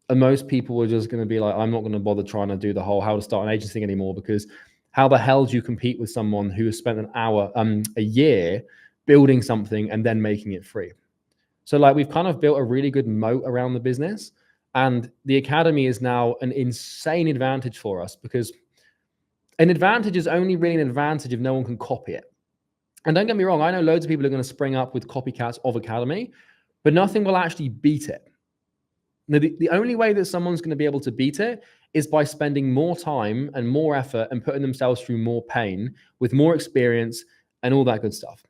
And most people are just going to be like, I'm not going to bother trying to do the whole how to start an agency thing anymore, because how the hell do you compete with someone who has spent a year building something and then making it free? So like we've kind of built a really good moat around the business, and the academy is now an insane advantage for us, because an advantage is only really an advantage if no one can copy it. And don't get me wrong, I know loads of people are going to spring up with copycats of academy, but nothing will actually beat it. Now, the only way that someone's going to be able to beat it is by spending more time and more effort and putting themselves through more pain with more experience and all that good stuff.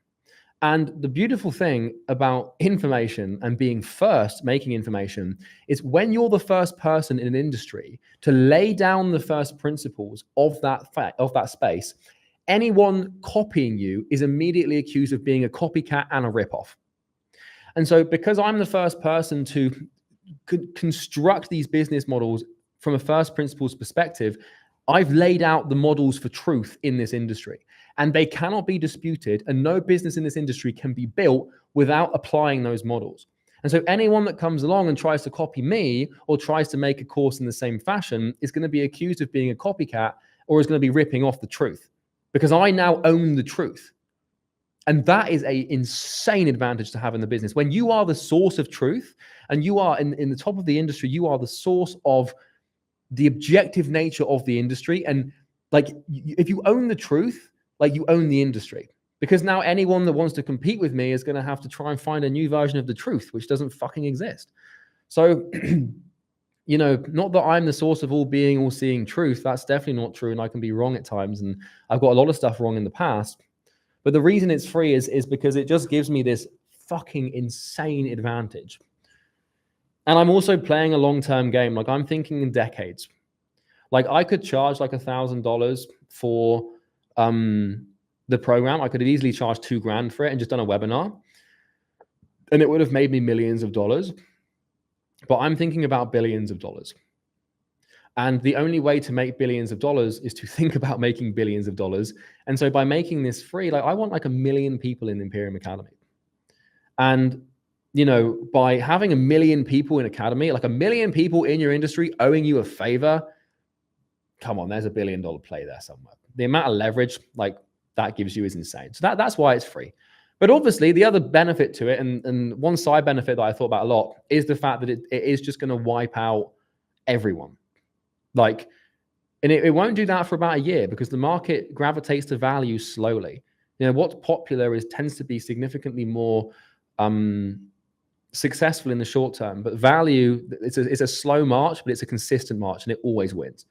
And the beautiful thing about information and being first making information is when you're the first person in an industry to lay down the first principles of that space, anyone copying you is immediately accused of being a copycat and a ripoff. And so because I'm the first person to construct these business models from a first principles perspective, I've laid out the models for truth in this industry, and they cannot be disputed, and no business in this industry can be built without applying those models. And so anyone that comes along and tries to copy me or tries to make a course in the same fashion is going to be accused of being a copycat, or is going to be ripping off the truth, because I now own the truth. And that is an insane advantage to have in the business. When you are the source of truth and you are in the top of the industry, you are the source of the objective nature of the industry. And like, if you own the truth, like you own the industry, because now anyone that wants to compete with me is going to have to try and find a new version of the truth, which doesn't fucking exist. So, you know, not that I'm the source of all being, all seeing truth. That's definitely not true. And I can be wrong at times. And I've got a lot of stuff wrong in the past. But the reason it's free is because it just gives me this fucking insane advantage. And I'm also playing a long-term game. Like I'm thinking in decades. Like I could charge like $1,000 for the program. I could have easily charged $2,000 for it and just done a webinar, and it would have made me millions of dollars. But I'm thinking about billions of dollars. And the only way to make billions of dollars is to think about making billions of dollars. And so by making this free, like I want like 1 million people in the Imperium Academy. And, you know, by having 1 million people in Academy, like 1 million people in your industry owing you a favor, come on, there's $1 billion play there somewhere. The amount of leverage like that gives you is insane. So that's why it's free. But obviously the other benefit to it, and one side benefit that I thought about a lot, is the fact that it is just going to wipe out everyone. Like, and it won't do that for about a year, because the market gravitates to value slowly. You know, what's popular tends to be significantly more successful in the short term, but value, it's a slow march, but it's a consistent march, and it always wins.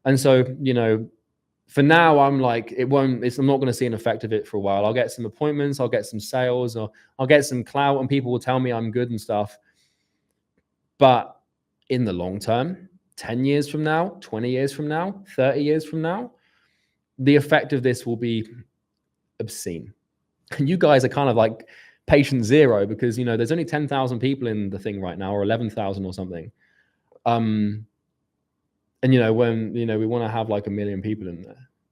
And so, you know, for now, I'm like, I'm not going to see an effect of it for a while. I'll get some appointments, I'll get some sales, or I'll get some clout, and people will tell me I'm good and stuff. But in the long term, 10 years from now, 20 years from now, 30 years from now, the effect of this will be obscene. And you guys are kind of like patient zero, because, you know, there's only 10,000 people in the thing right now, or 11,000 or something. And, you know, when, you know, we want to have like 1 million people in there.